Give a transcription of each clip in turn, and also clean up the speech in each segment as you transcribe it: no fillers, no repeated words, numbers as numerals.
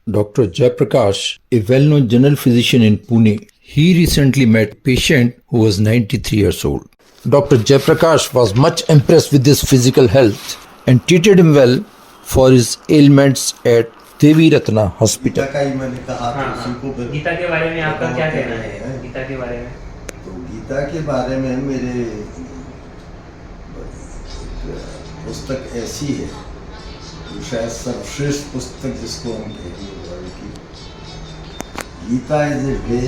Dr. Jayaprakash, a well-known general physician in Pune. He recently met a patient who was 93 years old. Dr. Jayaprakash was much impressed with his physical health and treated him well for his ailments at Devi Ratna Hospital. Gita का ही मैंने कहा तो उसी को फिर गीता के बारे में आपका क्या कहना है? गीता के बारे में तो गीता के बारे में मेरे पुस्तक ऐसी है जो शायद सर्वश्रेष्ठ पुस्तक जिसको हम कहेंगे वर्ल्ड की। Gita is a way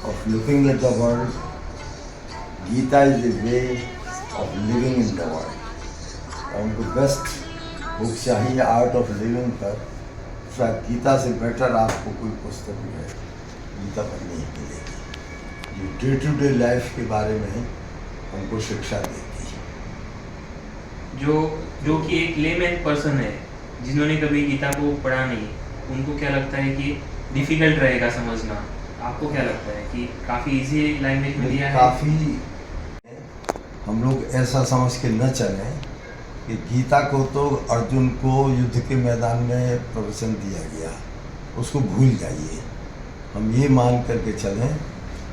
of looking at the world, Gita is a way of living in the world. हमको बेस्ट बुक चाहिए आर्ट ऑफ लिविंग पर, शायद गीता से बेटर आपको कोई पुस्तक भी है गीता पर नहीं मिलेगी, जो डे टू डे लाइफ के बारे में हमको शिक्षा देती है। जो कि एक लेमैन पर्सन है जिन्होंने कभी गीता को पढ़ा नहीं, उनको क्या लगता है कि डिफिकल्ट रहेगा समझना? आपको क्या लगता है कि काफ़ी इजी लैंग्वेज में दिया है? काफ़ी हम लोग ऐसा समझ के न चलें कि गीता को तो अर्जुन को युद्ध के मैदान में प्रवचन दिया गया, उसको भूल जाइए। हम ये मान करके चलें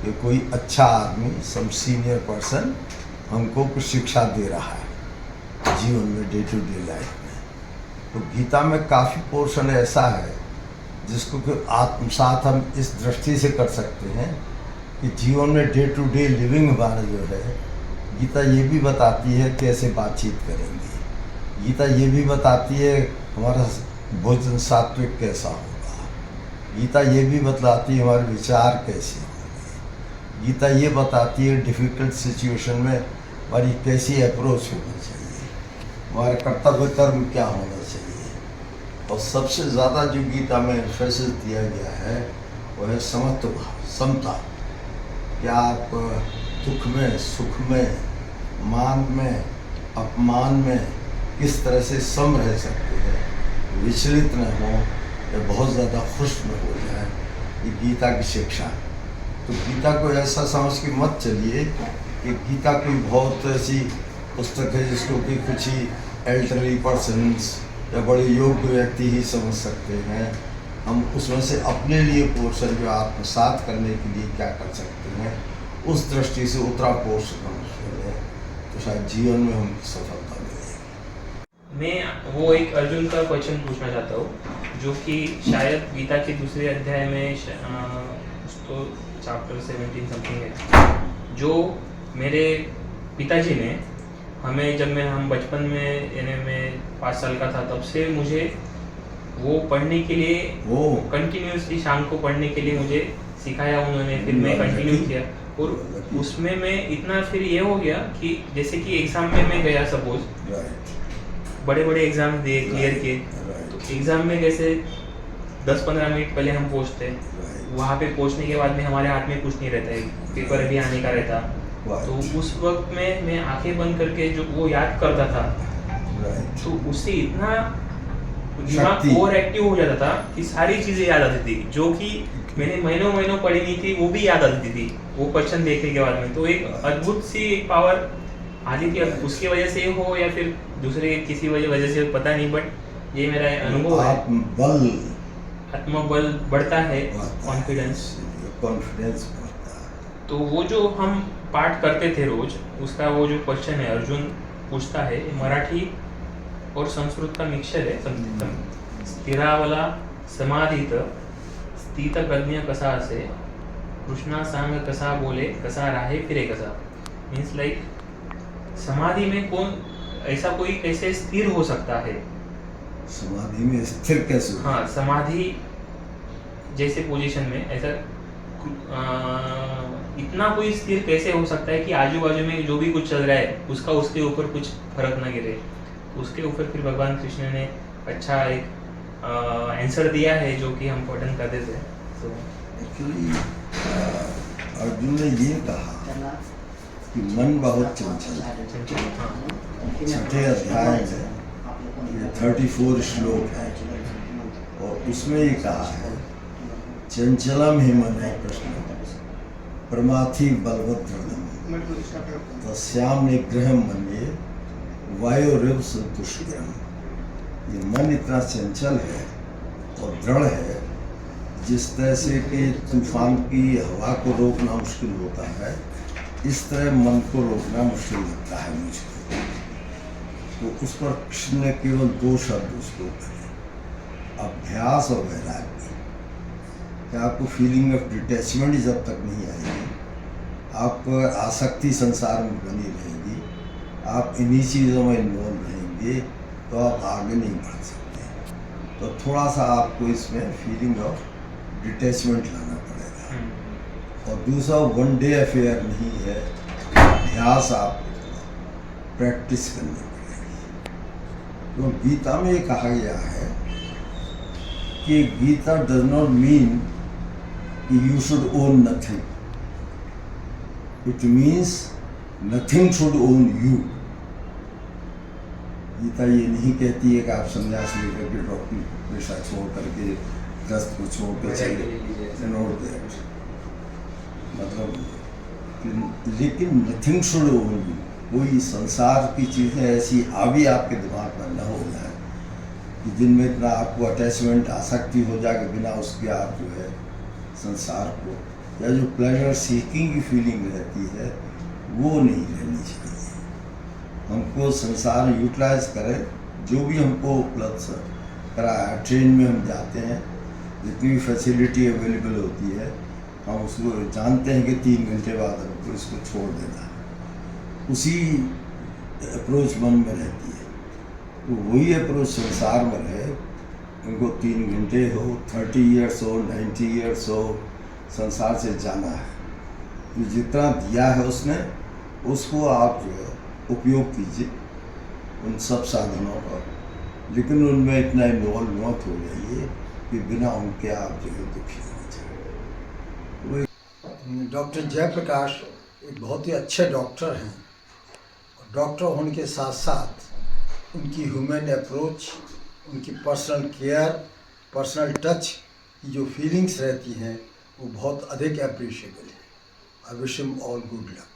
कि कोई अच्छा आदमी, सम सीनियर पर्सन हमको कुछ शिक्षा दे रहा है जीवन में, डे टू डे लाइफ में। तो गीता में काफ़ी पोर्शन ऐसा है जिसको कि आत्मसात हम इस दृष्टि से कर सकते हैं कि जीवन में डे टू डे लिविंग हमारा जो है, गीता ये भी बताती है कैसे बातचीत करेंगे। गीता ये भी बताती है हमारा भोजन सात्विक कैसा होगा। गीता ये भी बतलाती है हमारे विचार कैसे होंगे। गीता ये बताती है डिफ़िकल्ट सिचुएशन में हमारी कैसी अप्रोच होना चाहिए, हमारा कर्तव्य कर्म क्या होना चाहिए। और सबसे ज़्यादा जो गीता में एम्फेसिस दिया गया है वो है समत्व भाव, समता। क्या आप दुख में, सुख में, मान में, अपमान में किस तरह से सम रह सकते हैं, विचलित न हो या बहुत ज़्यादा खुश न हो जाए, ये गीता की शिक्षा। तो गीता को ऐसा समझ के मत चलिए कि गीता कोई बहुत ऐसी पुस्तक है जिसको कि कुछ ही एल्डरली पर्सन्स या बड़े योग्य व्यक्ति ही समझ सकते हैं। हम उसमें से अपने लिए पोर्शन जो आत्मसात करने के लिए क्या कर सकते हैं, उस दृष्टि से उतरा पोर्शन हम करें तो शायद जीवन में हम सफलता मिलेगी। मैं वो एक अर्जुन का क्वेश्चन पूछना चाहता हूँ जो कि शायद गीता के दूसरे अध्याय में उसको चैप्टर 17 समथिंग है, जो मेरे पिताजी ने हमें जब हम बचपन में, यानी मैं 5 साल का था, तब से मुझे वो पढ़ने के लिए, वो कंटिन्यूसली शाम को पढ़ने के लिए मुझे सिखाया उन्होंने। फिर मैं कंटिन्यू किया और उसमें मैं इतना फिर ये हो गया कि जैसे कि एग्ज़ाम में मैं गया, सपोज बड़े बड़े एग्ज़ाम दिए, क्लियर किए, तो एग्ज़ाम में जैसे 10-15 मिनट पहले हम पहुँचते, वहाँ पे पहुँचने के बाद में हमारे हाथ में कुछ नहीं रहता है, पेपर अभी आने का रहता। तो उस वक्त में मैं आंखें बंद करके जो वो याद करता था, तो उससे इतना दिमाग ओवर एक्टिव हो जाता था कि सारी चीज़ें याद आती थी जो कि मैंने महीनों पढ़ी नहीं थी, वो भी याद आती थी वो क्वेश्चन देखने के बाद में। तो एक अद्भुत सी एक पावर आती थी। अब उसकी वजह से हो या फिर दूसरे किसी वजह से पता नहीं, बट ये मेरा अनुभव है। आत्मबल बढ़ता है, कॉन्फिडेंस बढ़ता है। तो वो जो हम पाठ करते थे रोज, उसका वो जो क्वेश्चन है अर्जुन पूछता है, मराठी और संस्कृत का मिक्सचर है। स्थिरावला समाधीत स्थित प्रज्ञ कसा असे, कृष्णा सांग कसा बोले, कसा राहे फिरे कसा। मीन्स लाइक समाधि में कौन ऐसा कोई कैसे स्थिर हो सकता है? समाधि में स्थिर कैसे? हाँ, समाधि जैसे पोजीशन में ऐसा इतना कोई स्थिर कैसे हो सकता है कि आजू बाजू में जो भी कुछ चल रहा है उसका उसके ऊपर कुछ फर्क ना गिरे। उसके ऊपर फिर भगवान कृष्ण ने अच्छा एक आंसर दिया है जो कि हम पठन कर देते हैं। तो एक्चुअली अर्जुन ने ये कहा कि मन बहुत चंचल है। छठे अध्याय में 34 श्लोक है और उसमें ये कहा है, चंचलम ही मन है कृष्ण प्रमाथि बलवद्रम तस्याम निग्रह मन्ये वायुरिव संतुष्टिम। ये मन इतना चंचल है और दृढ़ है। जिस तरह से कि तूफान की हवा को रोकना मुश्किल होता है, इस तरह मन को रोकना मुश्किल लगता है मुझको। तो उस पर कृष्ण ने केवल 2 शब्द उसको कहे, अभ्यास और वैराग्य। कि आपको फीलिंग ऑफ डिटैचमेंट जब तक नहीं आएगी, आप आसक्ति संसार में बनी रहेगी, आप इन्हीं चीज़ों में इन्वॉल्व रहेंगे, तो आप आगे नहीं बढ़ सकते। तो थोड़ा सा आपको इसमें फीलिंग ऑफ डिटैचमेंट लाना पड़ेगा। और दूसरा वन डे अफेयर नहीं है, अभ्यास आपको प्रैक्टिस करनी पड़ेगी। तो गीता में कहा गया है कि गीता डज नॉट मीन कि you should own nothing, it means nothing should own you. Gita ये नहीं कहती है कि आप संन्यास लेकर के डॉक्टर पेशा छोड़ करके दस्त को छोड़ कर चले, नोट दैट मतलब, लेकिन नथिंग शुड ओन यू। कोई संसार की चीज़ें ऐसी हावी आपके दिमाग में न हो जाए कि जिनमें इतना आपको अटैचमेंट आसक्ति हो जाए कि बिना उसके आप जो है संसार को, या जो प्लेजर सीकिंग की फीलिंग रहती है वो नहीं रहनी चाहिए। हमको संसार यूटिलाइज करे जो भी हमको उपलब्ध कराया। ट्रेन में हम जाते हैं, जितनी भी फैसिलिटी अवेलेबल होती है, हम उसको जानते हैं कि 3 घंटे बाद हमको इसको छोड़ देना है। उसी अप्रोच मन में रहती है। तो वही अप्रोच संसार में रहे, उनको 3 घंटे हो, 30 ईयर्स हो, 90 ईयर्स हो, संसार से जाना है। तो जितना दिया है उसने, उसको आप जो है उपयोग कीजिए उन सब साधनों का, लेकिन उनमें इतना इन्वॉल्व मत हो जाइए कि बिना उनके आप जो है दुखी हो जाए। डॉक्टर जयप्रकाश एक बहुत ही अच्छे डॉक्टर हैं। डॉक्टर होने के साथ साथ उनकी ह्यूमन अप्रोच, उनकी पर्सनल केयर, पर्सनल टच की जो फीलिंग्स रहती हैं वो बहुत अधिक अप्रिशिएबल है। I wish him all good luck.